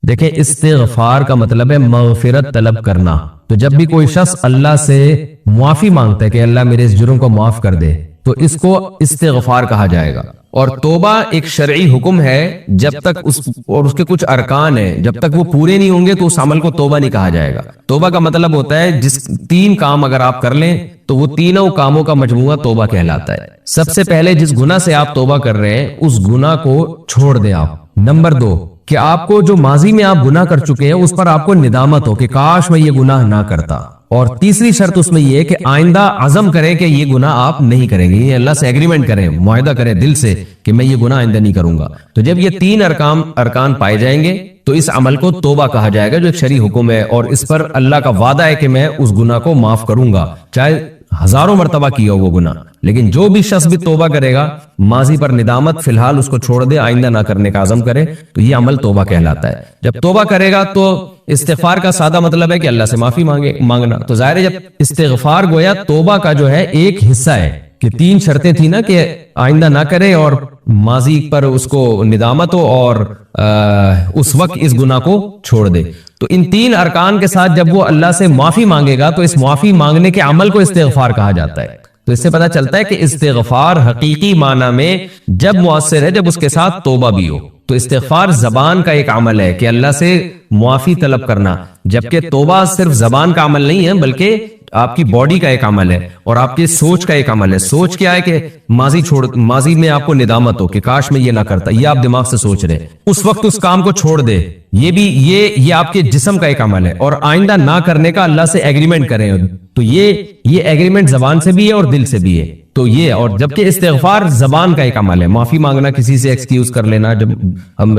دیکھیں استغفار کا مطلب ہے مغفرت طلب کرنا. تو جب بھی کوئی شخص اللہ سے معافی مانگتا ہے کہ اللہ میرے اس جرم کو معاف کر دے تو اس کو استغفار کہا جائے گا. اور توبہ ایک شرعی حکم ہے، جب تک اس کے کچھ ارکان ہیں، جب تک وہ پورے نہیں ہوں گے تو اس عمل کو توبہ نہیں کہا جائے گا. توبہ کا مطلب ہوتا ہے جس 3 کام اگر آپ کر لیں تو وہ تینوں کاموں کا مجموعہ توبہ کہلاتا ہے. سب سے پہلے جس گناہ سے آپ توبہ کر رہے ہیں اس گناہ کو چھوڑ دیں آپ. نمبر 2 کہ آپ کو جو ماضی میں آپ گناہ کر چکے ہیں اس پر آپ کو ندامت ہو کہ کاش میں یہ گناہ نہ کرتا. اور تیسری شرط اس میں یہ ہے کہ آئندہ عزم کریں کہ یہ گناہ آپ نہیں کریں گے، یہ اللہ سے ایگریمنٹ کریں، معاہدہ کریں دل سے کہ میں یہ گناہ آئندہ نہیں کروں گا. تو جب یہ 3 ارکان پائے جائیں گے تو اس عمل کو توبہ کہا جائے گا جو ایک شرعی حکم ہے، اور اس پر اللہ کا وعدہ ہے کہ میں اس گناہ کو معاف کروں گا چاہے ہزاروں مرتبہ کیا ہو وہ گناہ. لیکن جو بھی شخص بھی توبہ کرے گا، ماضی پر ندامت فی الحال اس کو چھوڑ دے، آئندہ نہ کرنے کا عزم کرے، تو یہ عمل توبہ کہلاتا ہے. جب توبہ کرے گا تو استغفار کا سادہ مطلب ہے کہ اللہ سے معافی مانگنا. تو ظاہر ہے جب استغفار گویا توبہ کا جو ہے ایک حصہ ہے کہ 3 شرطیں تھی نا کہ آئندہ نہ کرے اور ماضی پر اس کو ندامت ہو اور اس وقت اس گناہ کو چھوڑ دے. تو ان 3 ارکان کے ساتھ جب وہ اللہ سے معافی مانگے گا تو اس معافی مانگنے کے عمل کو استغفار کہا جاتا ہے. تو اس سے پتہ چلتا ہے کہ استغفار حقیقی معنی میں جب مؤثر ہے جب اس کے ساتھ توبہ بھی ہو. تو استغفار زبان کا ایک عمل ہے کہ اللہ سے معافی طلب کرنا، جبکہ توبہ صرف زبان کا عمل نہیں ہے بلکہ آپ کی باڈی کا ایک عمل ہے اور آپ کی سوچ کا ایک عمل ہے. سوچ کیا ہے کہ ماضی میں آپ کو ندامت ہو کہ کاش میں یہ نہ کرتا، یہ آپ دماغ سے سوچ رہے، اس وقت اس کام کو چھوڑ دے، یہ آپ کے جسم کا ایک عمل ہے. اور آئندہ نہ کرنے کا اللہ سے ایگریمنٹ کریں تو یہ ایگریمنٹ زبان سے بھی ہے اور دل سے بھی ہے. تو یہ، اور جبکہ استغفار زبان کا ایک عمل ہے، معافی مانگنا، کسی سے ایکسکیوز کر لینا، جب ہم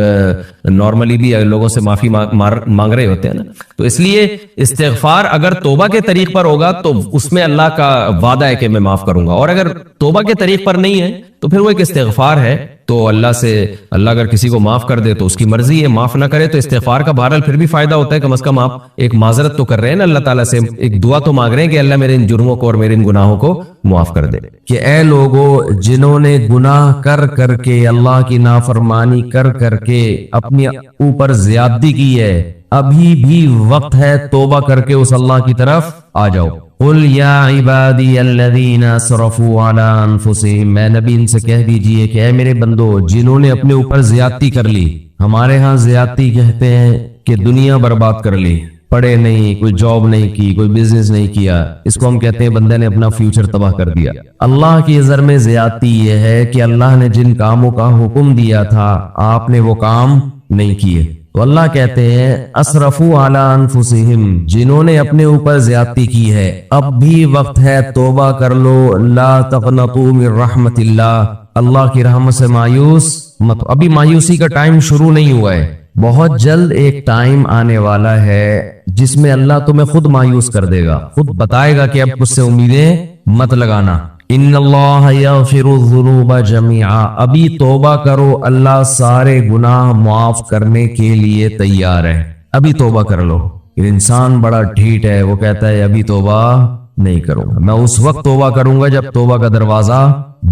نارملی بھی لوگوں سے معافی مانگ رہے ہوتے ہیں نا، تو اس لیے استغفار اگر توبہ کے طریق پر ہوگا تو اس میں اللہ کا وعدہ ہے کہ میں معاف کروں گا، اور اگر توبہ کے طریق پر نہیں ہے تو پھر وہ ایک استغفار ہے. تو اللہ اگر کسی کو معاف کر دے تو اس کی مرضی ہے، معاف نہ کرے تو استغفار کا بہرحال پھر بھی فائدہ ہوتا ہے، کم از کم آپ ایک معذرت تو کر رہے ہیں نا اللہ تعالیٰ سے، ایک دعا تو مانگ رہے ہیں کہ اللہ میرے ان جرموں کو اور میرے ان گناہوں کو معاف کر دے. کہ اے لوگو جنہوں نے گناہ کر کر کے، اللہ کی نافرمانی کر کر کے اپنی اوپر زیادتی کی ہے، ابھی بھی وقت ہے توبہ کر کے اس اللہ کی طرف آ جاؤ. قل یا عبادی الذین اسرفوا علی انفسہم، میں نبی ان سے کہہ دیجئے کہ اے میرے بندو جنہوں نے اپنے اوپر زیادتی کر لی. ہمارے ہاں زیادتی کہتے ہیں کہ دنیا برباد کر لی، پڑھے نہیں، کوئی جاب نہیں کی، کوئی بزنس نہیں کیا، اس کو ہم کہتے ہیں بندے نے اپنا فیوچر تباہ کر دیا. اللہ کی نظر میں زیادتی یہ ہے کہ اللہ نے جن کاموں کا حکم دیا تھا آپ نے وہ کام نہیں کیے. تو اللہ کہتے ہیں اسرفوا علی انفسہم، جنہوں نے اپنے اوپر زیادتی کی ہے اب بھی وقت ہے توبہ کر لو. لا تقنطوا من رحمت اللہ، اللہ کی رحمت سے مایوس مت. ابھی مایوسی کا ٹائم شروع نہیں ہوا ہے، بہت جلد ایک ٹائم آنے والا ہے جس میں اللہ تمہیں خود مایوس کر دے گا، خود بتائے گا کہ اب مجھ سے امیدیں مت لگانا. ان اللہ یغفر الذنوب جميعا، ابھی توبہ کرو، اللہ سارے گناہ معاف کرنے کے لیے تیار ہے، ابھی توبہ کر لو. انسان بڑا ڈھیٹ ہے، وہ کہتا ہے ابھی توبہ نہیں کروں گا، میں اس وقت توبہ کروں گا جب توبہ کا دروازہ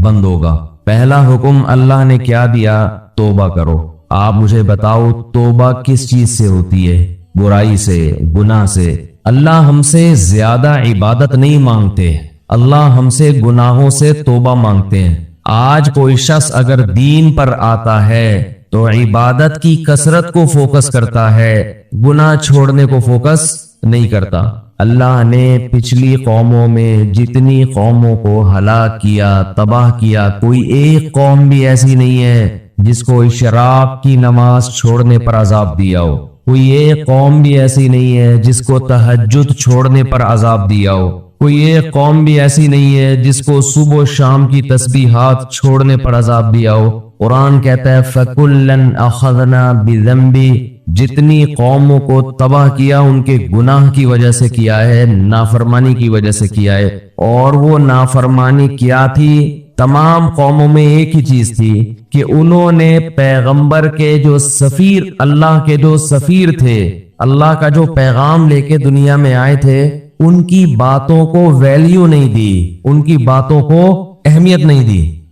بند ہوگا. پہلا حکم اللہ نے کیا دیا؟ توبہ کرو. آپ مجھے بتاؤ توبہ کس چیز سے ہوتی ہے؟ برائی سے، گناہ سے. اللہ ہم سے زیادہ عبادت نہیں مانگتے، اللہ ہم سے گناہوں سے توبہ مانگتے ہیں. آج کوئی شخص اگر دین پر آتا ہے تو عبادت کی کثرت کو فوکس کرتا ہے، گناہ چھوڑنے کو فوکس نہیں کرتا. اللہ نے پچھلی قوموں میں جتنی قوموں کو ہلاک کیا، تباہ کیا، کوئی ایک قوم بھی ایسی نہیں ہے جس کو اشراق کی نماز چھوڑنے پر عذاب دیا ہو. کوئی ایک قوم بھی ایسی نہیں ہے جس کو تہجد چھوڑنے پر عذاب دیا ہو. کوئی ایک قوم بھی ایسی نہیں ہے جس کو صبح و شام کی تسبیحات چھوڑنے پر عذاب دیا ہو. قرآن کہتا ہے فَكُلًّا أَخَذْنَا بِذَنبِهِ، جتنی قوموں کو تباہ کیا ان کے گناہ کی وجہ سے کیا ہے، نافرمانی کی وجہ سے کیا ہے. اور وہ نافرمانی کیا تھی؟ تمام قوموں میں ایک ہی چیز تھی کہ انہوں نے پیغمبر کے جو سفیر، اللہ کے جو سفیر تھے، اللہ کا جو پیغام لے کے دنیا میں آئے تھے، ان کی باتوں کو ویلیو نہیں دی، ان کی باتوں کو اہمیت نہیں دی.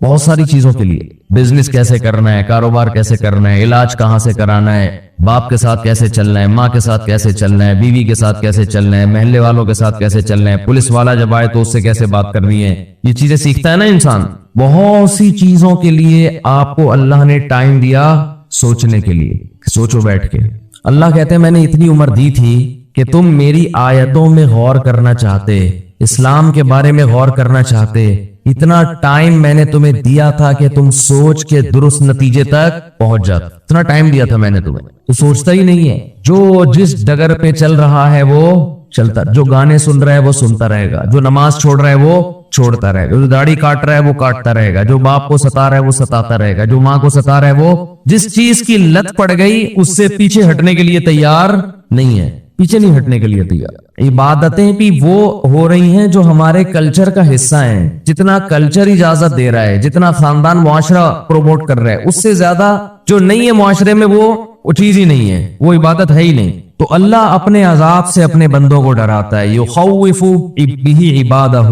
بہت ساری چیزوں کے لیے، بزنس کیسے کرنا ہے، کاروبار کیسے کرنا ہے، علاج کہاں سے کرانا ہے، باپ کے ساتھ کیسے چلنا ہے، ماں کے ساتھ کیسے چلنا ہے، بیوی کے ساتھ کیسے چلنا ہے، محلے والوں کے ساتھ کیسے چلنا ہے، پولیس والا جب آئے تو اس سے کیسے بات کرنی ہے، یہ چیزیں سیکھتا ہے نا انسان۔ بہت سی چیزوں کے لیے آپ کو اللہ نے ٹائم دیا سوچنے کے لیے، سوچو بیٹھ کے۔ اللہ کہتے ہیں میں نے اتنی عمر دی تھی کہ تم میری آیتوں میں غور کرنا چاہتے، اسلام کے بارے میں غور کرنا چاہتے، اتنا ٹائم میں نے تمہیں دیا تھا کہ تم سوچ کے درست نتیجے تک پہنچ جاتے، اتنا ٹائم دیا تھا میں نے تمہیں، تو سوچتا ہی نہیں ہے۔ جو جس ڈگر پہ چل رہا ہے وہ چلتا، جو گانے سن رہا ہے وہ سنتا رہے گا، جو نماز چھوڑ رہا ہے وہ چھوڑتا رہے گا، جو داڑھی کاٹ رہا ہے وہ کاٹتا رہے گا، جو باپ کو ستا رہا ہے وہ ستاتا رہے گا، جو ماں کو ستا رہا ہے وہ، جس چیز کی لت پڑ گئی اس سے پیچھے ہٹنے کے لیے تیار نہیں ہے، پیچھے نہیں ہٹنے کے لیے تیار۔ عبادتیں بھی وہ ہو رہی ہیں جو ہمارے کلچر کا حصہ ہیں، جتنا کلچر اجازت دے رہا ہے، جتنا خاندان معاشرہ پروموٹ کر رہا ہے، اس سے زیادہ جو نہیں ہے معاشرے میں وہ چیز ہی نہیں ہے، وہ عبادت ہے ہی نہیں۔ تو اللہ اپنے عذاب سے اپنے بندوں کو ڈراتا ہے، یخوف بہ عبادہ۔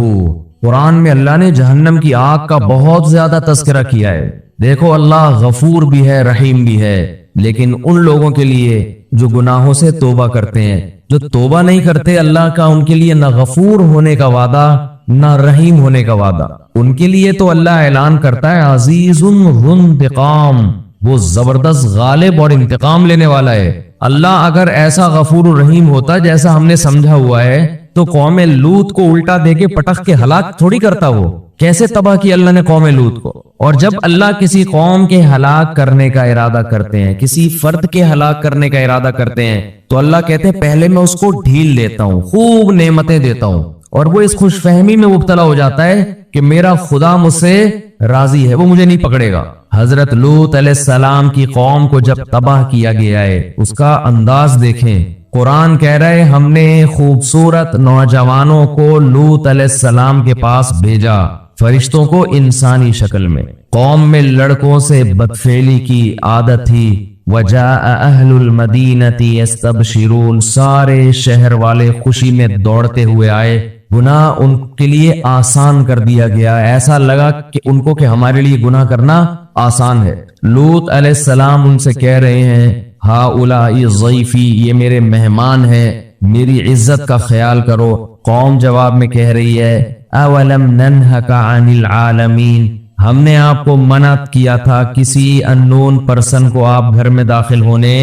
قرآن میں اللہ نے جہنم کی آگ کا بہت زیادہ تذکرہ کیا ہے۔ دیکھو اللہ غفور بھی ہے، رحیم بھی ہے، لیکن ان لوگوں کے لیے جو گناہوں سے توبہ کرتے ہیں، جو توبہ نہیں کرتے، اللہ کا ان کے لیے نہ غفور ہونے کا وعدہ نہ رحیم ہونے کا وعدہ۔ ان کے لیے تو اللہ اعلان کرتا ہے عزیز ذو انتقام، وہ زبردست غالب اور انتقام لینے والا ہے۔ اللہ اگر ایسا غفور و رحیم ہوتا جیسا ہم نے سمجھا ہوا ہے تو قوم لوط کو الٹا دے کے پٹخ کے ہلاک تھوڑی کرتا۔ وہ کیسے تباہ کیا اللہ نے قوم لوط کو؟ اور جب اللہ کسی قوم کے ہلاک کرنے کا ارادہ کرتے ہیں، کسی فرد کے ہلاک کرنے کا ارادہ کرتے ہیں، تو اللہ کہتے ہیں پہلے میں اس کو ڈھیل لیتا ہوں، خوب نعمتیں دیتا ہوں، اور وہ اس خوش فہمی میں مبتلا ہو جاتا ہے کہ میرا خدا مجھ سے راضی ہے، وہ مجھے نہیں پکڑے گا۔ حضرت لوط علیہ السلام کی قوم کو جب تباہ کیا گیا ہے، اس کا انداز دیکھیں۔ قرآن کہہ رہے ہم نے خوبصورت نوجوانوں کو لوط علیہ السلام کے پاس بھیجا، فرشتوں کو انسانی شکل میں۔ قوم میں لڑکوں سے بدفعلی کی عادت تھی۔ وجاء اہل المدینۃ یستبشرون، سارے شہر والے خوشی میں دوڑتے ہوئے آئے، گناہ ان کے لیے آسان کر دیا گیا، ایسا لگا کہ ان کو کہ ہمارے لیے گناہ کرنا آسان ہے۔ لوط علیہ السلام ان سے کہہ رہے ہیں ہؤلاء ضیفی، یہ میرے مہمان ہیں، میری عزت کا خیال کرو۔ قوم جواب میں کہہ رہی ہے اولم ننہک عن العالمین، ہم نے آپ کو منع کیا تھا کسی اننون پرسن کو آپ گھر میں داخل ہونے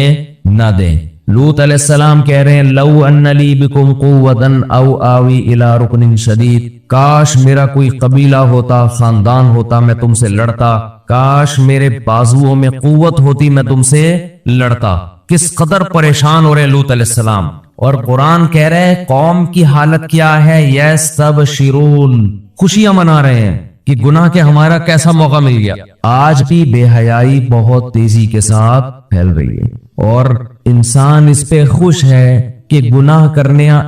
نہ دیں۔ لوط علیہ السلام کہہ رہے ہیں لو ان لی بکم قوتا او آوی الی رکن شدید، کاش میرا کوئی قبیلہ ہوتا، خاندان ہوتا، میں تم سے لڑتا، کاش میرے بازوؤں میں قوت ہوتی، میں تم سے لڑتا۔ کس قدر پریشان ہو رہے لوط علیہ السلام، اور قرآن کہہ رہے قوم کی حالت کیا ہے، یستبشرون، خوشیاں منا رہے ہیں کہ گناہ کے ہمارا کیسا موقع مل گیا۔ آج بھی بے حیائی بہت تیزی کے ساتھ پھیل رہی ہے، اور انسان اس پہ خوش ہے کہ گناہ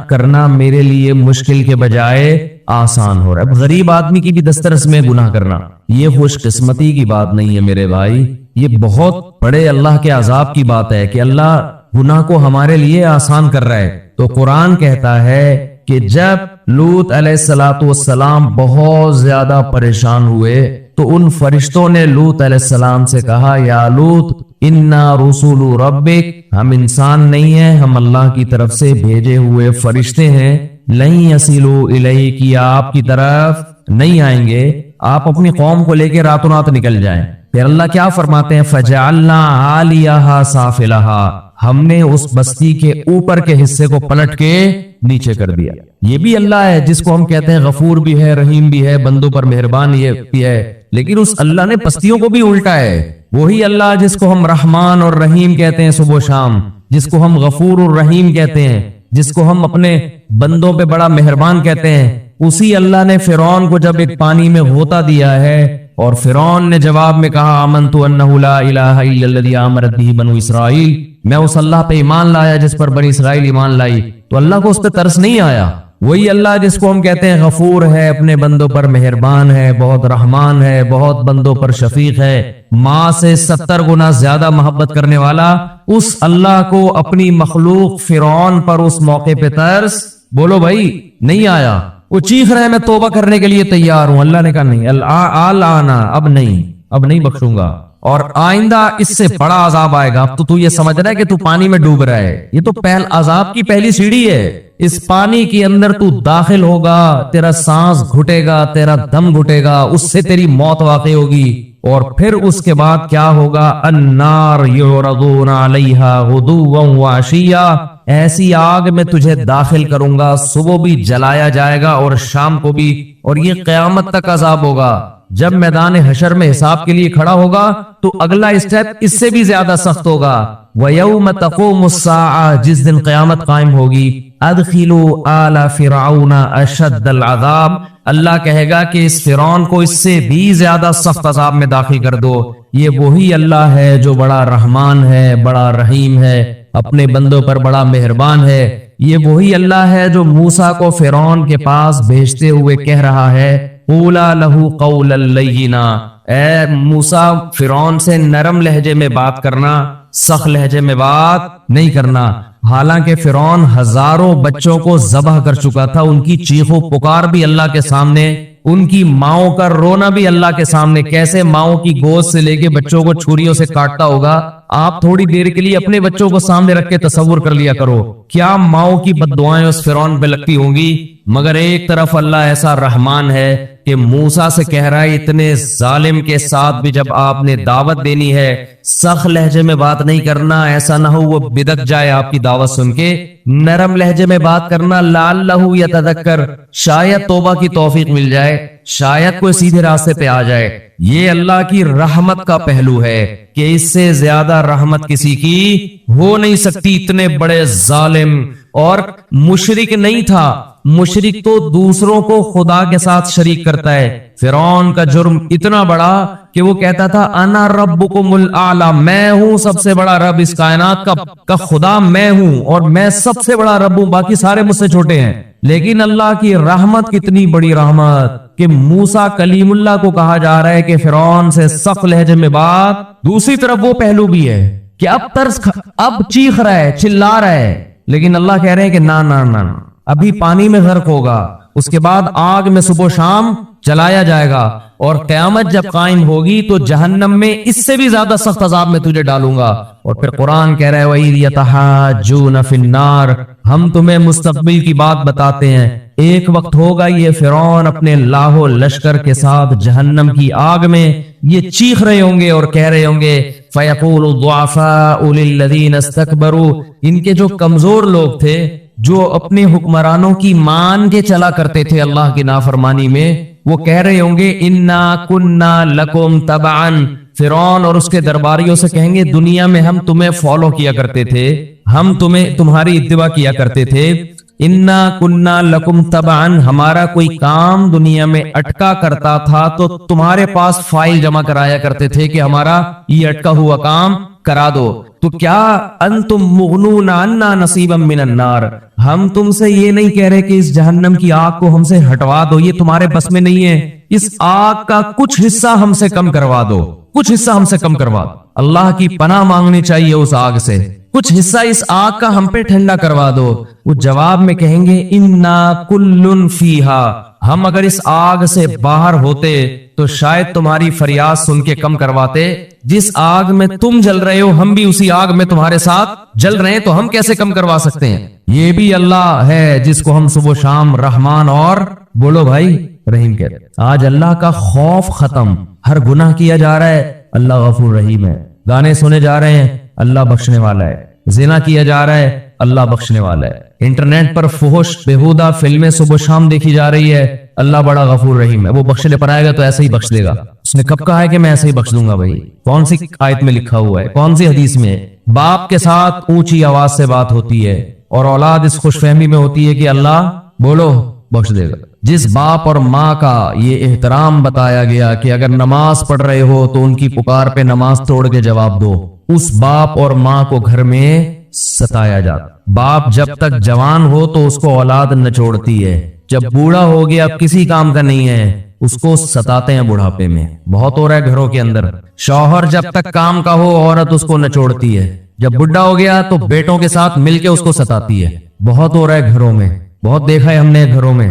کرنا میرے لیے مشکل کے بجائے آسان ہو رہا ہے۔ غریب آدمی کی بھی دسترس میں گناہ کرنا یہ خوش قسمتی کی بات نہیں ہے میرے بھائی، یہ بہت بڑے اللہ کے عذاب کی بات ہے کہ اللہ گناہ کو ہمارے لیے آسان کر رہا ہے۔ تو قرآن کہتا ہے کہ جب لوط علیہ السلام بہت زیادہ پریشان ہوئے تو ان فرشتوں نے لوط علیہ السلام سے کہا یا لوط انا رسول ربک، ہم انسان نہیں ہیں، ہم اللہ کی طرف سے بھیجے ہوئے فرشتے ہیں، لن یصلوا الیک، آپ کی طرف نہیں آئیں گے، آپ اپنی قوم کو لے کے راتوں رات نکل جائیں۔ پھر اللہ کیا فرماتے ہیں فجعلنا عالیہا سافلہا، ہم نے اس بستی کے اوپر کے حصے کو پلٹ کے نیچے کر دیا۔ یہ بھی اللہ ہے جس کو ہم کہتے ہیں غفور بھی ہے، رحیم بھی ہے، بندوں پر مہربان یہ بھی ہے، لیکن اس اللہ نے بستیوں کو بھی الٹا ہے۔ وہی اللہ جس کو ہم رحمان اور رحیم کہتے ہیں صبح و شام، جس کو ہم غفور اور رحیم کہتے ہیں، جس کو ہم اپنے بندوں پہ بڑا مہربان کہتے ہیں، اسی اللہ نے فرعون کو جب ایک پانی میں غوطہ دیا ہے اور فرعون نے جواب میں کہا آمنت انہ لا الہ الا الذی آمنت بہ بنو اسرائیل، میں اس اللہ پہ ایمان لایا جس پر بنی اسرائیل ایمان لائی، تو اللہ کو اس پہ ترس نہیں آیا۔ وہی اللہ جس کو ہم کہتے ہیں غفور ہے، اپنے بندوں پر مہربان ہے، بہت رحمان ہے، بہت بندوں پر شفیق ہے، ماں سے 70 گنا زیادہ محبت کرنے والا، اس اللہ کو اپنی مخلوق فرعون پر اس موقع پہ ترس بولو بھائی نہیں آیا۔ وہ چیخ رہے ہیں میں توبہ کرنے کے لیے تیار ہوں. اللہ نے کہا نہیں, الآن, اب نہیں بخشوں گا, اور آئندہ اس سے بڑا عذاب آئے گا. اب تو یہ سمجھ رہا ہے کہ تو پانی میں ڈوب رہا ہے, یہ تو عذاب کی پہلی سیڑھی ہے. اس پانی کے اندر تو داخل ہوگا, تیرا سانس گھٹے گا, تیرا دم گھٹے گا, اس سے تیری موت واقع ہوگی. اور پھر اس کے بعد کیا ہوگا؟ النار یعرضون علیہا غدوا وعشیا, ایسی آگ میں تجھے داخل کروں گا, صبح بھی جلایا جائے گا اور شام کو بھی, اور یہ قیامت تک عذاب ہوگا. جب میدان حشر میں حساب کے لیے کھڑا ہوگا تو اگلا اسٹیپ اس سے بھی زیادہ سخت ہوگا. وَيَوْمَ تَقُومُ السَّاعَةُ, جس دن قیامت قائم ہوگی, أَدْخِلُوا آلَ فِرْعَوْنَ أَشَدَّ الْعَذَابِ, اللہ کہے گا کہ اس فرعون کو اس سے بھی زیادہ سخت عذاب میں داخل کر دو. یہ وہی اللہ ہے جو بڑا رحمان ہے, بڑا رحیم ہے, اپنے بندوں پر بڑا مہربان ہے. یہ وہی اللہ ہے جو موسیٰ کو فرعون کے پاس بھیجتے ہوئے کہہ رہا ہے قولا لہ قولا لینا, اے موسیٰ فرعون سے نرم لہجے میں بات کرنا, سخت لہجے میں بات نہیں کرنا. حالانکہ فرعون ہزاروں بچوں کو ذبح کر چکا تھا, ان کی چیخ و پکار بھی اللہ کے سامنے, ان کی ماؤں کا رونا بھی اللہ کے سامنے. کیسے ماؤں کی گود سے لے کے بچوں کو چھریوں سے کاٹتا ہوگا, آپ تھوڑی دیر کے لیے اپنے بچوں کو سامنے رکھ کے تصور کر لیا کرو, کیا ماؤں کی بددعائیں اس فرعون پہ لگتی ہوں گی. مگر ایک طرف اللہ ایسا رحمان ہے کہ موسیٰ سے کہہ رہا ہے اتنے ظالم کے ساتھ بھی جب آپ نے دعوت دینی ہے سخت لہجے میں بات نہیں کرنا, ایسا نہ ہو وہ بدک جائے آپ کی دعوت سن کے. نرم لہجے میں بات کرنا, لعلہ یتذکر, شاید توبہ کی توفیق مل جائے, شاید کوئی سیدھے راستے پہ آ جائے. یہ اللہ کی رحمت کا پہلو ہے کہ اس سے زیادہ رحمت کسی کی ہو نہیں سکتی. اتنے بڑے ظالم, اور مشرک نہیں تھا, مشرک تو دوسروں کو خدا کے ساتھ شریک کرتا ہے. فرعون کا جرم اتنا بڑا کہ وہ کہتا تھا انا ربکم الاعلی, میں ہوں سب سے بڑا رب, اس کائنات کا خدا میں ہوں, اور میں سب سے بڑا رب ہوں, باقی سارے مجھ سے چھوٹے ہیں. لیکن اللہ کی رحمت کتنی بڑی رحمت کہ موسیٰ کلیم اللہ کو کہا جا رہا ہے کہ فرعون سے سخت لہجے میں بات. دوسری طرف وہ پہلو بھی ہے کہ اب چیخ رہا ہے, چلا رہا ہے, لیکن اللہ کہہ رہے ہیں کہ نہ, ابھی پانی میں غرق ہوگا, اس کے بعد آگ میں صبح شام جلایا جائے گا, اور قیامت جب قائم ہوگی تو جہنم میں اس سے بھی زیادہ سخت عذاب میں تجھے ڈالوں گا. اور پھر قرآن کہہ رہا ہے وَإِذْ يَتَحَاجُّونَ فِي النَّارِ, ہم تمہیں مستقبل کی بات بتاتے ہیں. ایک وقت ہوگا یہ فرعون اپنے لاہو لشکر کے ساتھ جہنم کی آگ میں یہ چیخ رہے ہوں گے اور کہہ رہے ہوں گے فَيَقُولُ الضُّعَفَاءُ لِلَّذِينَ اسْتَكْبَرُوا, ان کے جو کمزور لوگ تھے, جو اپنے حکمرانوں کی مان کے چلا کرتے تھے اللہ کی نافرمانی میں, وہ کہہ رہے ہوں گے انا کننا لکم تبعا, فرعون اور اس کے درباریوں سے کہیں گے دنیا میں ہم تمہیں فالو کیا کرتے تھے, ہم تمہاری اتباع کیا کرتے تھے. انا کننا لکم تبعا, ہمارا کوئی کام دنیا میں اٹکا کرتا تھا تو تمہارے پاس فائل جمع کرایا کرتے تھے کہ ہمارا یہ اٹکا ہوا کام کرا دو. تو کیا انتم مغنون عنا نصیبا من النار, ہم تم سے یہ نہیں کہہ رہے کہ اس جہنم کی آگ کو ہم سے ہٹوا دو, یہ تمہارے بس میں نہیں ہے. اس آگ کا کچھ حصہ ہم سے کم کروا دو, کچھ حصہ ہم سے کم کروا دو. اللہ کی پناہ مانگنی چاہیے اس آگ سے, کچھ حصہ اس آگ کا ہم پہ ٹھنڈا کروا دو. وہ جواب میں کہیں گے انا کلن فیہا, ہم اگر اس آگ سے باہر ہوتے تو شاید تمہاری فریاد سن کے کم کرواتے. جس آگ میں تم جل رہے ہو ہم بھی اسی آگ میں تمہارے ساتھ جل رہے ہیں, تو ہم کیسے کم کروا سکتے ہیں. یہ بھی اللہ ہے جس کو ہم صبح شام رحمان اور بولو بھائی رحیم کہتے ہیں. آج اللہ کا خوف ختم, ہر گناہ کیا جا رہا ہے اللہ غفور رحیم ہے, گانے سنے جا رہے ہیں اللہ بخشنے والا ہے, زنا کیا جا رہا ہے اللہ بخشنے والا ہے, انٹرنیٹ پر فحش بیہودہ فلمیں صبح شام دیکھی جا رہی ہے اللہ بڑا غفور رحیم ہے, وہ بخشنے پر آئے گا تو ایسے ہی بخش دے گا. اس نے کب کہا ہے کہ میں ایسے ہی بخش دوں گا بھائی؟ کون سی آیت میں لکھا ہوا ہے, کون سی حدیث میں؟ باپ کے ساتھ اونچی آواز سے بات ہوتی ہے اور اولاد اس خوش فہمی میں ہوتی ہے کہ اللہ بولو بخش دے گا. جس باپ اور ماں کا یہ احترام بتایا گیا کہ اگر نماز پڑھ رہے ہو تو ان کی پکار پہ نماز توڑ کے جواب دو, اس باپ اور ماں کو گھر میں ستایا جاتا. باپ جب تک جوان ہو تو اس کو اولاد نچوڑتی ہے, جب بوڑھا ہو گیا اب کسی کام کا نہیں ہے اس کو ستاتے ہیں بڑھاپے میں. بہت ہو رہا ہے گھروں کے اندر, شوہر جب تک کام کا ہو عورت اس کو نچوڑتی ہے, جب بڈھا ہو گیا تو بیٹوں کے ساتھ مل کے اس کو ستاتی ہے. بہت ہو رہا ہے گھروں میں, بہت دیکھا ہے ہم نے گھروں میں.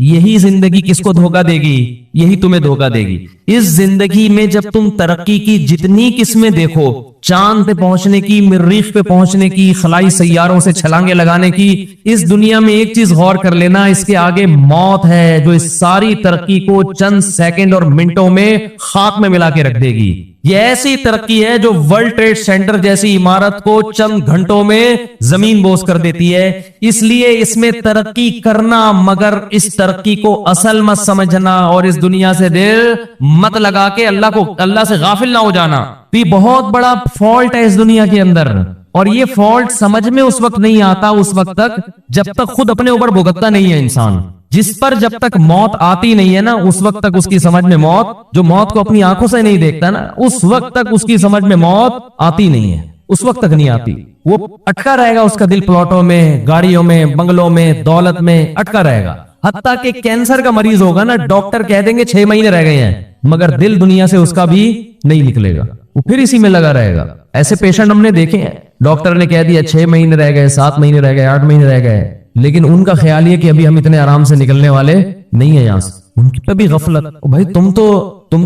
یہی زندگی کس کو دھوکا دے گی؟ یہی تمہیں دھوکا دے گی۔ اس زندگی میں جب تم ترقی کی جتنی قسمیں دیکھو، چاند پہ پہنچنے کی، مریخ پہ پہنچنے کی، خلائی سیاروں سے چھلانگیں لگانے کی، اس دنیا میں ایک چیز غور کر لینا، اس کے آگے موت ہے جو اس ساری ترقی کو چند سیکنڈ اور منٹوں میں خاک میں ملا کے رکھ دے گی۔ یہ ایسی ترقی ہے جو ورلڈ ٹریڈ سینٹر جیسی عمارت کو چند گھنٹوں میں زمین بوس کر دیتی ہے۔ اس لیے اس میں ترقی کرنا، مگر اس ترقی کو اصل مت سمجھنا اور اس دنیا سے دل مت لگا کے اللہ سے غافل نہ ہو جانا۔ تو یہ بہت بڑا فالٹ ہے اس دنیا کے اندر، اور یہ فالٹ سمجھ میں اس وقت نہیں آتا، اس وقت تک جب تک خود اپنے اوپر بھگتتا نہیں ہے انسان۔ جس پر جب تک موت آتی نہیں ہے نا، اس وقت تک اس کی سمجھ میں موت، جو موت کو اپنی آنکھوں سے نہیں دیکھتا نا، اس وقت تک اس کی سمجھ میں موت آتی نہیں ہے، اس وقت تک نہیں آتی۔ وہ اٹکا رہے گا، اس کا دل پلاٹوں میں، گاڑیوں میں، بنگلوں میں، دولت میں اٹکا رہے گا۔ حتیٰ کہ کینسر کا مریض ہوگا نا، ڈاکٹر کہہ دیں گے 6 مہینے رہ گئے ہیں، مگر دل دنیا سے اس کا بھی نہیں نکلے گا، وہ پھر اسی میں لگا رہے گا۔ ایسے پیشنٹ ہم نے دیکھے ہیں، ڈاکٹر نے کہہ دیا 6 مہینے رہ گئے، 7 مہینے رہ گئے، 8 مہینے رہ گئے، لیکن ان کا خیال یہ کہ ابھی ہم اتنے آرام سے نکلنے والے نہیں ہیں یہاں سے، ان کی پہ بھی غفلت۔ بھائی تم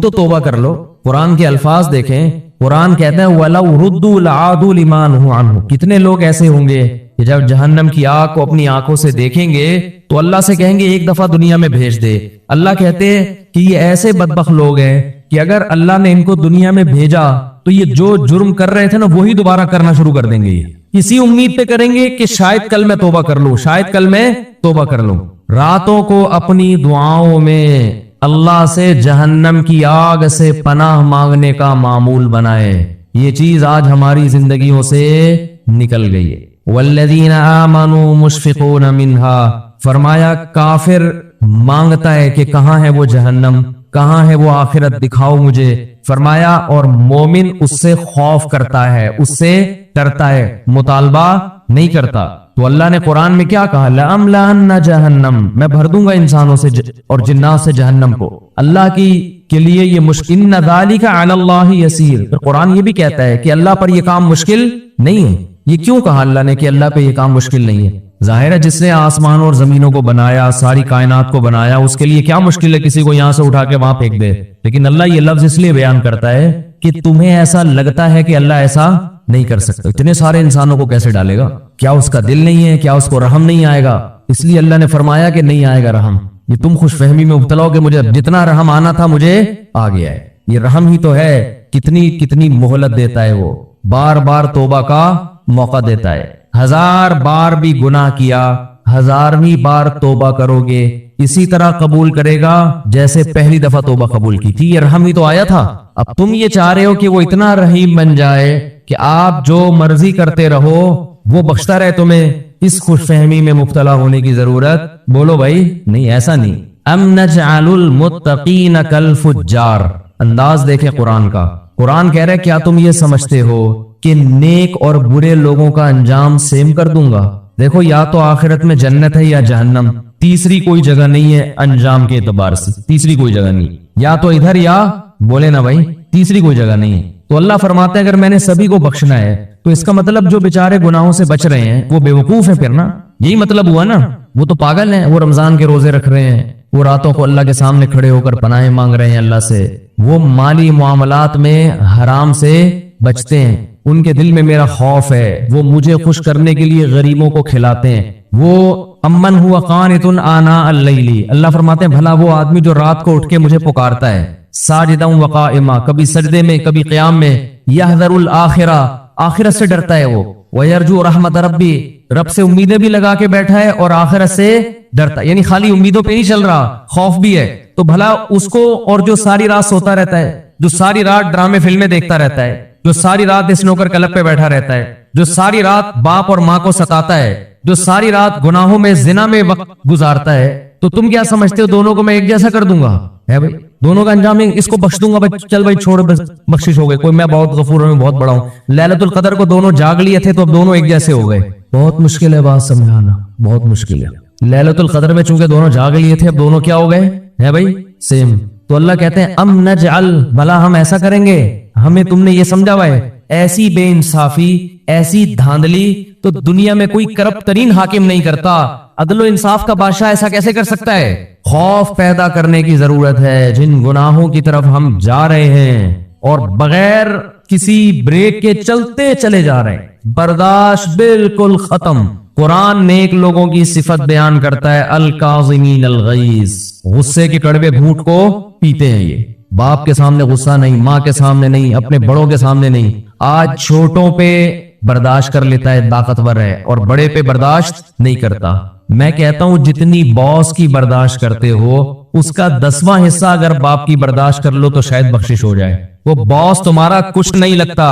تو توبہ کر لو۔ قرآن کے الفاظ دیکھیں، قرآن کہتا ہے وَلَوْ رُدُّوا لَعَادُوا لِمَا نُهُوا عَنْهُ۔ کتنے لوگ ایسے ہوں گے کہ جب جہنم کی آگ کو اپنی آنکھوں سے دیکھیں گے تو اللہ سے کہیں گے ایک دفعہ دنیا میں بھیج دے۔ اللہ کہتے ہیں کہ یہ ایسے بدبخت لوگ ہیں کہ اگر اللہ نے ان کو دنیا میں بھیجا تو یہ جو جرم کر رہے تھے نا وہی دوبارہ کرنا شروع کر دیں گے، اسی امید پہ کریں گے کہ شاید کل میں توبہ کر لوں، شاید کل میں توبہ کر لوں۔ راتوں کو اپنی دعاؤں میں اللہ سے جہنم کی آگ سے پناہ مانگنے کا معمول بنائے۔ یہ چیز آج ہماری زندگیوں سے نکل گئی ہے۔ والذین آمنوا مشفقون منہا، فرمایا کافر مانگتا ہے کہ کہاں ہے وہ جہنم، کہاں ہے وہ آخرت، دکھاؤ مجھے۔ فرمایا اور مومن اس سے خوف کرتا ہے، اس سے ڈرتا ہے، مطالبہ نہیں کرتا۔ تو اللہ نے قرآن میں کیا کہا؟ لَأَمْلَأَنَّ جَهَنَّمَ، میں بھر دوں گا انسانوں سے اور جنات سے جہنم کو۔ اللہ کے لیے یہ مشکل، إِنَّ ذَلِكَ عَلَى اللَّهِ يَسِيرٌ۔ پھر قرآن یہ بھی کہتا ہے کہ اللہ پر یہ کام مشکل نہیں ہے۔ یہ کیوں کہا اللہ نے کہ اللہ پہ یہ کام مشکل نہیں ہے؟ ظاہر ہے جس نے آسمان اور زمینوں کو بنایا، ساری کائنات کو بنایا، اس کے لیے کیا مشکل ہے کسی کو یہاں سے اٹھا کے وہاں پھینک دے؟ لیکن اللہ یہ لفظ اس لیے بیان کرتا ہے کہ تمہیں ایسا لگتا ہے کہ اللہ ایسا نہیں کر سکتا، اتنے سارے انسانوں کو کیسے ڈالے گا؟ کیا اس کا دل نہیں ہے؟ کیا اس کو رحم نہیں آئے گا؟ اس لیے اللہ نے فرمایا کہ نہیں آئے گا رحم۔ یہ تم خوش فہمی میں مبتلا ہو کہ مجھے جتنا رحم آنا تھا مجھے آ گیا ہے، یہ رحم ہی تو ہے۔ کتنی مہلت دیتا ہے وہ، بار بار توبہ کا موقع دیتا ہے۔ 1000 بار بھی گناہ کیا، 1000ویں بار توبہ کرو گے اسی طرح قبول کرے گا جیسے پہلی دفعہ توبہ قبول کی تھی۔ یہ رحم ہی تو آیا تھا۔ اب تم یہ چاہ رہے ہو کہ وہ اتنا رحیم بن جائے کہ آپ جو مرضی کرتے رہو وہ بخشتا رہے تمہیں۔ اس خوش فہمی میں مبتلا ہونے کی ضرورت، بولو بھائی نہیں، ایسا نہیں۔ ام نجعل المتقین کالفجار، انداز دیکھیں قرآن کا۔ قرآن کہہ رہے کیا تم یہ سمجھتے ہو کہ نیک اور برے لوگوں کا انجام سیم کر دوں گا؟ دیکھو یا تو آخرت میں جنت ہے یا جہنم، تیسری کوئی جگہ نہیں ہے انجام کے اعتبار سے، تیسری کوئی جگہ نہیں، یا تو ادھر یا بولے نا بھائی تیسری کوئی جگہ نہیں ہے۔ تو اللہ فرماتا ہے اگر میں نے سبھی کو بخشنا ہے تو اس کا مطلب جو بیچارے گناہوں سے بچ رہے ہیں وہ بے وقوف ہیں، پھر نا یہی مطلب ہوا نا، وہ تو پاگل ہیں، وہ رمضان کے روزے رکھ رہے ہیں، وہ راتوں کو اللہ کے سامنے کھڑے ہو کر پناہیں مانگ رہے ہیں اللہ سے، وہ مالی معاملات میں حرام سے بچتے ہیں، ان کے دل میں میرا خوف ہے، وہ مجھے خوش کرنے کے لیے غریبوں کو کھلاتے ہیں، وہ امن ہوا قانت آناء اللیل، اللہ فرماتے ہیں بھلا وہ آدمی جو رات کو اٹھ کے مجھے پکارتا ہے، ساجدا وقائما، کبھی سجدے میں کبھی قیام میں، یحذر الآخرہ، آخرت سے ڈرتا ہے وہ، ویرجو رحمت ربی، رب سے امیدیں بھی لگا کے بیٹھا ہے اور آخرت سے ڈرتا ہے، یعنی خالی امیدوں پہ نہیں چل رہا، خوف بھی ہے۔ تو بھلا اس کو، اور جو ساری رات سوتا رہتا ہے، جو ساری رات ڈرامے فلمیں دیکھتا رہتا ہے، جو ساری رات اسنوکر کلب پہ بیٹھا رہتا ہے، جو ساری رات باپ اور ماں کو ستاتا ہے، جو ساری رات گناہوں میں زنا میں وقت گزارتا ہے، تو تم کیا سمجھتے ہو دونوں کو میں ایک جیسا کر دوں گا؟ ہے بھائی دونوں کا انجام اس کو بخش دوں گا، چل بھائی چھوڑ، بخشش ہو گئے، کوئی میں بہت غفور ہوں، بہت بڑا ہوں۔ لیلۃ القدر کو دونوں جاگ لیے تھے تو اب دونوں ایک جیسے ہو گئے، بہت مشکل ہے بات سمجھانا، بہت مشکل ہے۔ لیلۃ القدر میں چونکہ دونوں جاگ لیے تھے اب دونوں کیا ہو گئے؟ ہے بھائی سیم۔ تو اللہ کہتے ہیں ام نجعل، بھلا ہم ایسا کریں گے؟ ہمیں تم نے یہ سمجھا ہوا ہے، ایسی بے انصافی، ایسی دھاندلی تو دنیا میں کوئی کرپٹ ترین حاکم نہیں کرتا۔ عدل و انصاف کا بادشاہ ایسا کیسے کر سکتا ہے؟ خوف پیدا کرنے کی ضرورت ہے جن گناہوں کی طرف ہم جا رہے ہیں اور بغیر کسی بریک کے چلتے چلے جا رہے ہیں، برداشت بالکل ختم۔ قرآن نیک لوگوں کی صفت بیان کرتا ہے، الکاظمین الغیظ، غصے کے کڑوے گھونٹ کو پیتے ہیں۔ یہ باپ کے سامنے غصہ نہیں، ماں کے سامنے نہیں، اپنے بڑوں کے سامنے نہیں۔ آج چھوٹوں پہ برداشت کر لیتا ہے، طاقتور ہے، اور بڑے پہ برداشت نہیں کرتا۔ میں کہتا ہوں جتنی باس کی برداشت کرتے ہو اس کا 10واں حصہ اگر باپ کی برداشت کر لو تو شاید بخشش ہو جائے۔ وہ باس تمہارا کچھ نہیں لگتا،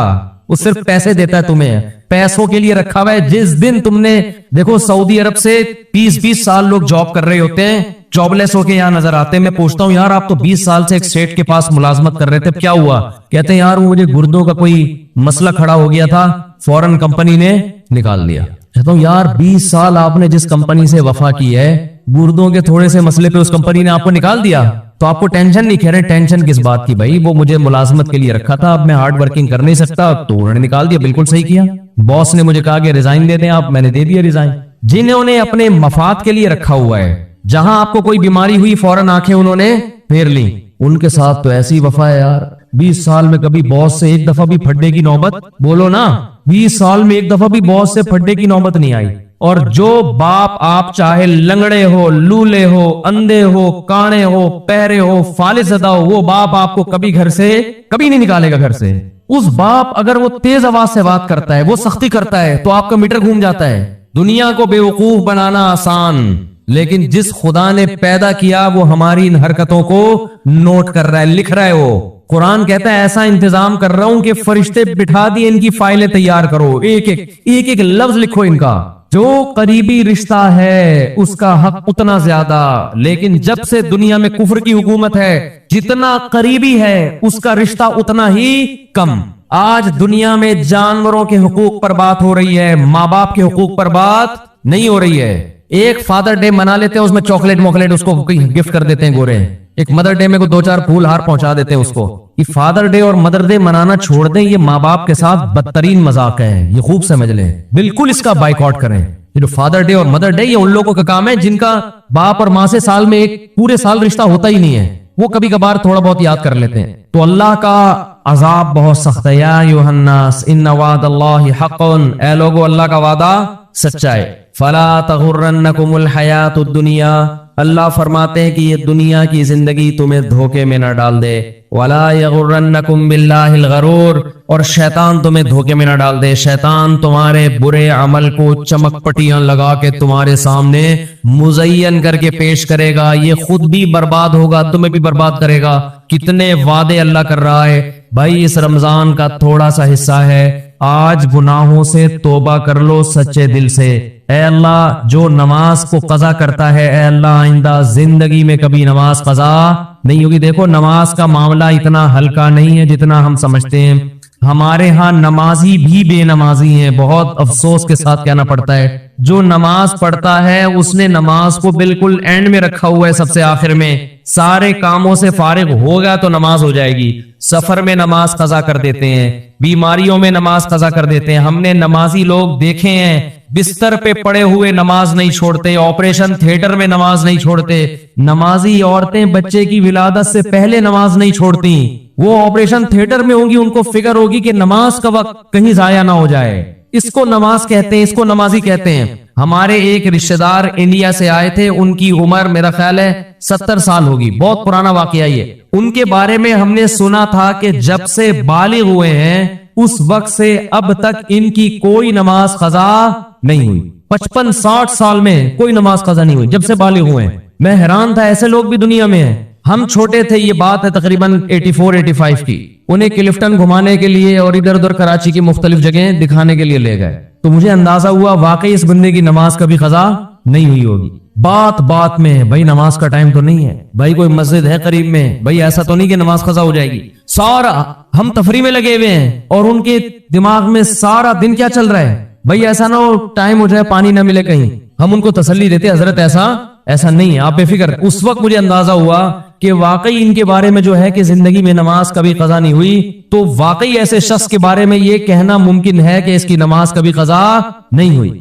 وہ صرف پیسے دیتا ہے تمہیں، پیسوں کے لیے رکھا ہوا ہے۔ جس دن تم نے دیکھو سعودی عرب سے 20 سال لوگ جاب کر رہے ہوتے ہیں، جاب لیس ہو کے یہاں نظر آتے ہیں۔ میں پوچھتا ہوں یار آپ تو 20 سال سے ایک اسٹیٹ کے پاس ملازمت کر رہے تھے، کیا ہوا؟ کہتے ہیں یار مجھے گردوں کا کوئی مسئلہ کھڑا ہو گیا تھا، فورن کمپنی نے نکال دیا۔ کہتا ہوں یار 20 سال آپ نے جس کمپنی سے وفا کی ہے، گردوں کے تھوڑے سے مسئلے پہ اس کمپنی نے آپ کو نکال دیا، تو آپ کو ٹینشن نہیں؟ کہہ رہے ٹینشن کس بات کی بھائی، وہ مجھے ملازمت کے لیے رکھا تھا، اب میں ہارڈ ورکنگ کر نہیں سکتا تو انہوں نے نکال دیا۔ بالکل صحیح کیا، باس نے مجھے کہا کہ ریزائن دے دیں آپ، میں نے دے دیا ریزائن۔ جنہوں نے اپنے مفاد کے لیے رکھا ہوا ہے، جہاں آپ کو کوئی بیماری ہوئی فوراً آنکھیں انہوں نے پھیر لی، ان کے ساتھ تو ایسی وفا ہے یار۔ 20 سال میں کبھی باس سے ایک دفعہ بھی پھٹنے کی نوبت، بولو نا، 20 سال میں ایک دفعہ بھی باس سے پھٹنے کی نوبت نہیں آئی۔ اور جو باپ آپ چاہے لنگڑے ہو، لولے ہو، اندھے ہو، کانے ہو، پیرے ہو، فالج زدہ ہو، وہ باپ آپ کو کبھی گھر سے کبھی نہیں نکالے گا گھر سے۔ اس باپ اگر وہ تیز آواز سے بات کرتا ہے، وہ سختی کرتا ہے، تو آپ کا میٹر گھوم جاتا ہے۔ دنیا کو بے وقوف بنانا آسان، لیکن جس خدا نے پیدا کیا وہ ہماری ان حرکتوں کو نوٹ کر رہا ہے، لکھ رہا ہے۔ وہ قرآن کہتا ہے ایسا انتظام کر رہا ہوں کہ فرشتے بٹھا دیے، ان کی فائلیں تیار کرو، ایک لفظ لکھو ان کا۔ جو قریبی رشتہ ہے اس کا حق اتنا زیادہ، لیکن جب سے دنیا میں کفر کی حکومت ہے، جتنا قریبی ہے اس کا رشتہ اتنا ہی کم۔ آج دنیا میں جانوروں کے حقوق پر بات ہو رہی ہے، ماں باپ کے حقوق پر بات نہیں ہو رہی ہے۔ ایک فادر ڈے منا لیتے ہیں، اس میں چاکلیٹ موکلیٹ اس کو گفٹ کر دیتے ہیں گورے، ایک مدر ڈے میں کو 2-4 پھول ہار پہنچا دیتے ہیں اس کو۔ یہ فادر ڈے اور مدر ڈے منانا چھوڑ دیں، یہ ماں باپ کے ساتھ بدترین مذاق ہے، یہ خوب سمجھ لیں، بالکل اس کا بائیکاٹ کریں۔ یہ جو فادر ڈے اور مدر ڈے یہ ان لوگوں کا کام ہے جن کا باپ اور ماں سے سال میں ایک پورے سال رشتہ ہوتا ہی نہیں ہے، وہ کبھی کبھار تھوڑا بہت یاد کر لیتے ہیں۔ تو اللہ کا عذاب بہت سخت ہے۔ یا ایھا الناس ان وعد اللہ حق، اے لوگو اللہ کا وعدہ سچا ہے۔ فلا تغرنکم الحیات الدنیا، اللہ فرماتے ہیں کہ یہ دنیا کی زندگی تمہیں دھوکے میں نہ ڈال دے۔ ولا یغرنکم باللہ الغرور، اور شیطان تمہیں دھوکے میں نہ ڈال دے۔ شیطان تمہارے برے عمل کو چمک پٹیاں لگا کے تمہارے سامنے مزین کر کے پیش کرے گا، یہ خود بھی برباد ہوگا، تمہیں بھی برباد کرے گا۔ کتنے وعدے اللہ کر رہا ہے بھائی، اس رمضان کا تھوڑا سا حصہ ہے، آج گناہوں سے توبہ کر لو سچے دل سے۔ اے اللہ جو نماز کو قضا کرتا ہے، اے اللہ آئندہ زندگی میں کبھی نماز قضا نہیں ہوگی۔ دیکھو نماز کا معاملہ اتنا ہلکا نہیں ہے جتنا ہم سمجھتے ہیں۔ ہمارے ہاں نمازی بھی بے نمازی ہیں، بہت افسوس کے ساتھ کہنا پڑتا ہے۔ جو نماز پڑھتا ہے اس نے نماز کو بالکل اینڈ میں رکھا ہوا ہے، سب سے آخر میں، سارے کاموں سے فارغ ہوگا تو نماز ہو جائے گی۔ سفر میں نماز قضا کر دیتے ہیں، بیماریوں میں نماز قضا کر دیتے ہیں۔ ہم نے نمازی لوگ دیکھے ہیں بستر پہ پڑے ہوئے نماز نہیں چھوڑتے، آپریشن تھیٹر میں نماز نہیں چھوڑتے۔ نمازی عورتیں بچے کی ولادت سے پہلے نماز نہیں چھوڑتی، وہ آپریشن تھیٹر میں ہوں گی، ان کو فکر ہوگی کہ نماز کا وقت کہیں ضائع نہ ہو جائے۔ اس کو نماز کہتے ہیں، اس کو نمازی کہتے ہیں۔ ہمارے ایک رشتہ دار انڈیا سے آئے تھے، ان کی عمر میرا خیال ہے 70 سال ہوگی، بہت پرانا واقعہ یہ۔ ان کے بارے میں ہم نے سنا تھا کہ جب سے بالغ ہوئے ہیں اس وقت سے اب تک ان کی کوئی نماز قضا نہیں ہوئی۔ 55-60 سال میں کوئی نماز قضا نہیں ہوئی جب سے بالغ ہوئے ہیں۔ میں حیران تھا، ایسے لوگ بھی دنیا میں ہیں۔ ہم چھوٹے تھے، یہ بات ہے تقریباً 84-85 کی، انہیں کلفٹن گھمانے کے لیے اور ادھر ادھر کراچی کی مختلف جگہیں دکھانے کے لیے لے گئے، تو مجھے اندازہ ہوا واقعی اس بندے کی نماز کبھی قضا نہیں ہوئی ہوگی۔ بات بات میں بھائی نماز کا ٹائم تو نہیں ہے، بھائی کوئی مسجد ہے قریب میں، بھائی ایسا تو نہیں کہ نماز قضا ہو جائے گی۔ سارا ہم تفریح میں لگے ہوئے ہیں اور ان کے دماغ میں سارا دن کیا چل رہا ہے، بھائی ایسا نہ ہو ٹائم ہو جائے پانی نہ ملے کہیں۔ ہم ان کو تسلی دیتے حضرت ایسا نہیں ہے، آپ بے فکر۔ اس وقت مجھے اندازہ ہوا کہ واقعی ان کے بارے میں جو ہے کہ زندگی میں نماز کبھی قضا نہیں ہوئی، تو واقعی ایسے شخص کے بارے میں یہ کہنا ممکن ہے کہ اس کی نماز کبھی قضا نہیں ہوئی۔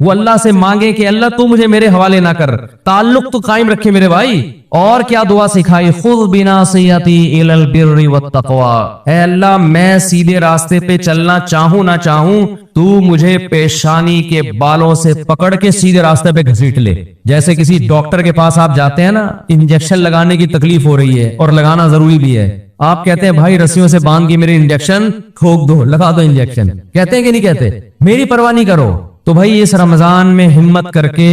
وہ اللہ سے مانگے کہ اللہ تو مجھے میرے حوالے نہ کر, تعلق تو قائم رکھے میرے بھائی. اور کیا دعا سکھائی, خذ بناصیتی الی البر والتقوی, اے اللہ میں سیدھے راستے پہ چلنا چاہوں نہ چاہوں تو مجھے پیشانی کے بالوں سے پکڑ کے سیدھے راستے پہ گھسیٹ لے. جیسے کسی ڈاکٹر کے پاس آپ جاتے ہیں نا, انجیکشن لگانے کی تکلیف ہو رہی ہے اور لگانا ضروری بھی ہے, آپ کہتے ہیں بھائی رسیوں سے باندھ کے میرے انجیکشن ٹھوک دو, لگا دو انجیکشن, کہتے ہیں کہ نہیں کہتے, میری پرواہ نہیں کرو. تو بھائی اس رمضان میں ہمت کر کے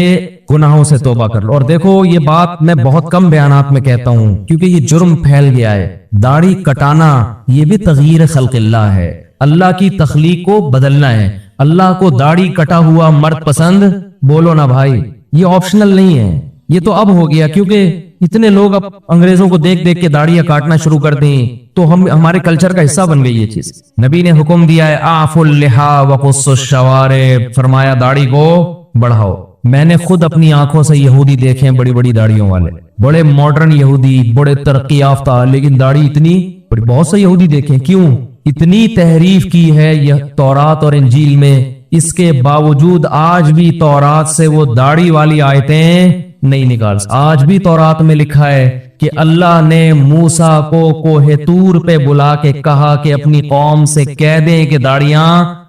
گناہوں سے توبہ کر لو. اور دیکھو یہ بات میں بہت کم بیانات میں کہتا ہوں کیونکہ یہ جرم پھیل گیا ہے. داڑھی کٹانا یہ بھی تغییر خلق اللہ ہے, اللہ کی تخلیق کو بدلنا ہے. اللہ کو داڑھی کٹا ہوا مرد پسند بولو نا بھائی, یہ آپشنل نہیں ہے, یہ تو اب ہو گیا کیونکہ اتنے لوگ اب انگریزوں کو دیکھ دیکھ کے داڑیاں کاٹنا شروع کر دیں تو ہمارے کلچر کا حصہ بن گئی یہ چیز. نبی نے حکم دیا ہے اعفوا اللحا وقصوا الشوارب, فرمایا داڑھی کو بڑھاؤ. میں نے خود اپنی آنکھوں سے یہودی دیکھے ہیں بڑی بڑی داڑھیوں والے, بڑے ماڈرن یہودی, بڑے ترقی یافتہ, لیکن داڑھی اتنی بڑی. بہت سے یہودی دیکھے, کیوں اتنی تحریف کی ہے یہ تورات اور انجیل میں, اس کے باوجود آج بھی تورات سے وہ داڑھی والی آیتیں نہیں نکال. آج بھی تورات میں لکھا ہے کہ اللہ نے موسیٰ کو کوہ طور پہ بلا کے کہا کہ اپنی قوم سے کہہ دیں کہ داڑیاں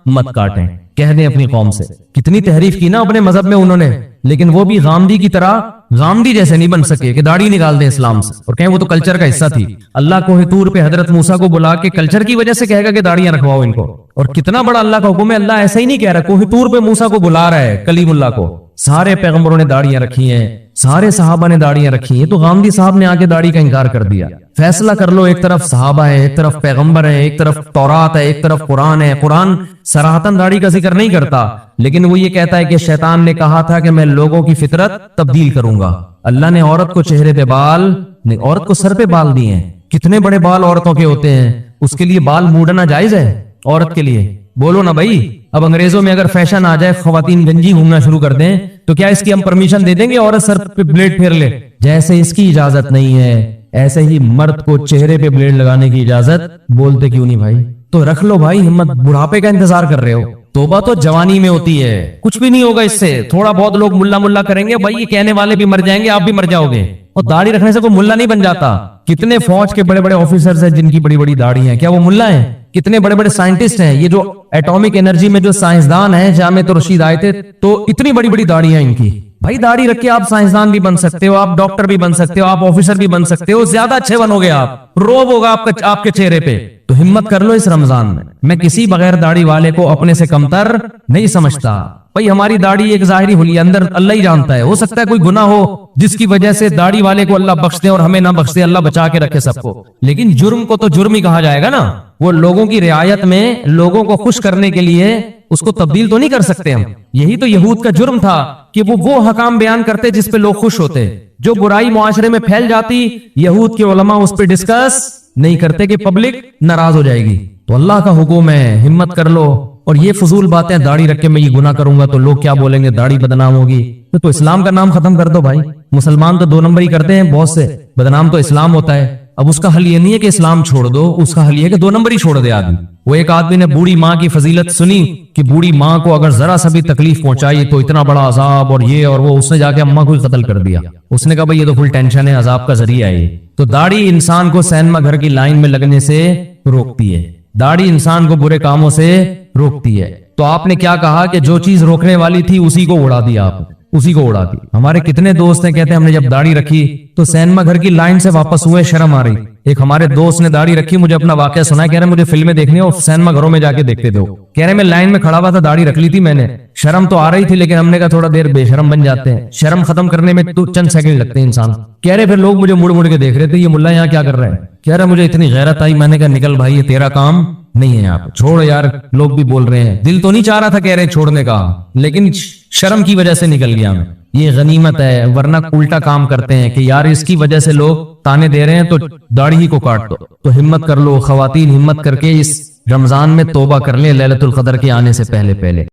مت کاٹیں, کہہ دیں اپنی قوم سے. کتنی تحریف کی نا اپنے مذہب میں انہوں نے, لیکن وہ بھی غامدی کی طرح غامدی جیسے نہیں بن سکے کہ داڑھی نکال دیں اسلام سے اور کہیں وہ تو کلچر کا حصہ تھی. اللہ کوہ طور پہ حضرت موسیٰ کو بلا کے کلچر کی وجہ سے کہے گا کہ داڑیاں رکھواؤ ان کو. اور کتنا بڑا اللہ کا حکم ہے, اللہ ایسا ہی نہیں کہہ رہا, کوہ طور پہ موسیٰ کو بلا رہا ہے, کلیم اللہ کو. سارے پیغمبروں نے داڑیاں رکھی ہیں, سارے صحابہ نے داڑیاں رکھی ہیں, تو غامدی صاحب نے آگے داڑھی کا انکار کر دیا. فیصلہ کر لو, ایک طرف صحابہ ہے, ایک طرف پیغمبر ہے, ایک طرف تورات ہے, ایک طرف قرآن ہے. قرآن صراحتاً داڑھی کا ذکر نہیں کرتا, لیکن وہ یہ کہتا ہے کہ شیطان نے کہا تھا کہ میں لوگوں کی فطرت تبدیل کروں گا. اللہ نے عورت کو چہرے پہ بال نہیں, عورت کو سر پہ بال دیے ہیں. کتنے بڑے بال عورتوں کے ہوتے ہیں, اس کے لیے بال موڑنا جائز ہے عورت کے لیے, بولو نا بھائی. اب انگریزوں میں اگر فیشن آ جائے, خواتین گنجی گھومنا شروع کر دیں, تو کیا اس کی ہم پرمیشن دے دیں گے عورت سر پہ بلیڈ پھیر لے؟ جیسے اس کی اجازت نہیں ہے ایسے ہی مرد کو چہرے پہ بلیڈ لگانے کی اجازت بولتے کیوں نہیں بھائی؟ تو رکھ لو بھائی ہمت, بڑھاپے کا انتظار کر رہے ہو. توبہ تو جوانی میں ہوتی ہے, کچھ بھی نہیں ہوگا اس سے. تھوڑا بہت لوگ ملا ملا کریں گے, بھائی یہ کہنے والے بھی مر جائیں گے, آپ بھی مر جاؤ گے. اور داڑھی رکھنے سے کوئی ملا نہیں بن جاتا. کتنے فوج کے بڑے بڑے آفیسرز ہیں جن کی بڑی بڑی داڑھی ہیں, کیا وہ ملا ہیں؟ کتنے بڑے بڑے سائنٹسٹ ہیں, یہ جو ایٹامک انرجی میں جو سائنسدان ہیں, جامع رشید آئے تھے, تو اتنی بڑی بڑی داڑھی ہیں ان کی. بھائی داڑھی رکھ کے آپ سائنسدان بھی بن سکتے ہو, آپ ڈاکٹر بھی بن سکتے ہو, آپ آفیسر بھی بن سکتے ہو, زیادہ اچھے بنو گے آپ, روب ہوگا آپ کے چہرے پہ. تو ہمت کر لو اس رمضان میں. میں کسی بغیر داڑھی والے کو اپنے سے کمتر نہیں سمجھتا. بھائی ہماری داڑھی ایک ظاہری حلیہ, اندر اللہ ہی جانتا ہے. ہو سکتا ہے کوئی گناہ ہو جس کی وجہ سے داڑھی والے کو اللہ بخش دے اور ہمیں نہ بخش دے, اللہ بچا کے رکھے سب کو. لیکن جرم کو تو جرم ہی کہا جائے گا نا. وہ لوگوں کی رعایت میں لوگوں کو خوش کرنے کے لیے اس کو تبدیل تو نہیں کر سکتے ہم. یہی تو یہود کا جرم تھا کہ وہ حکام بیان کرتے جس پہ لوگ خوش ہوتے. جو برائی معاشرے میں پھیل جاتی, یہود کے علماء اس پہ ڈسکس نہیں کرتے کہ پبلک ناراض ہو جائے گی. تو اللہ کا حکم ہے ہمت کر لو. اور یہ فضول باتیں, داڑھی رکھ کے میں یہ گناہ کروں گا تو لوگ کیا بولیں گے, داڑھی بدنام ہوگی. تو اسلام کا نام ختم کر دو بھائی. مسلمان تو 2 نمبر ہی کرتے ہیں بہت سے, بدنام تو اسلام ہوتا ہے. اب اس کا حل یہ نہیں ہے کہ اسلام چھوڑ دو, اس کا حل یہ ہے کہ 2 نمبر ہی چھوڑ دے آدمی. وہ ایک آدمی نے بوڑھی ماں کی فضیلت سنی کہ بوڑھی ماں کو اگر ذرا سا بھی تکلیف پہنچائی تو اتنا بڑا عذاب, اور یہ اور وہ, اس نے جا کے اماں کو ہی قتل کر دیا. اس نے کہا بھائی یہ تو فل ٹینشن ہے, عذاب کا ذریعہ ہے. تو داڑھی انسان کو سینما گھر کی لائن میں لگنے سے روکتی ہے, داڑھی انسان کو برے کاموں سے روکتی ہے. تو آپ نے کیا کہا کہ جو چیز روکنے والی تھی اسی کو اڑا دیا, آپ اسی کو اڑا دی. ہمارے کتنے دوست ہیں کہتے ہیں ہم نے جب داڑھی رکھی تو سینما گھر کی لائن سے واپس ہوئے, شرم آ رہی. ایک ہمارے دوست نے داڑھی رکھی, مجھے اپنا واقعہ سنا, کہہ رہے مجھے فلمیں دیکھنی اور سینما گھروں میں جا کے دیکھتے تھے. کہہ رہے میں لائن میں کھڑا ہوا تھا, داڑھی رکھ لی تھی میں نے, شرم تو آ رہی تھی لیکن ہم نے کہا تھوڑا دیر بے شرم بن جاتے ہیں, شرم ختم کرنے میں تو چند سیکنڈ لگتے ہیں انسان. کہہ رہے پھر لوگ مجھے مڑ مڑ کے دیکھ رہے تھے, یہ ملا یہاں کیا کر رہے ہیں. کہہ رہا مجھے اتنی غیرت آئی, میں نے کہا نکل بھائی یہ تیرا کام نہیں ہے, آپ چھوڑ یار. لوگ بھی بول رہے ہیں, دل تو نہیں چاہ رہا تھا کہہ رہے چھوڑنے کا, لیکن شرم کی وجہ سے نکل گیا میں. یہ غنیمت ہے, ورنہ الٹا کام کرتے ہیں کہ یار اس کی وجہ سے لوگ تانے دے رہے ہیں تو داڑھی ہی کو کاٹ دو. تو ہمت کر لو خواتین, ہمت کر کے اس رمضان میں توبہ کر لیں لیلۃ القدر کے آنے سے پہلے.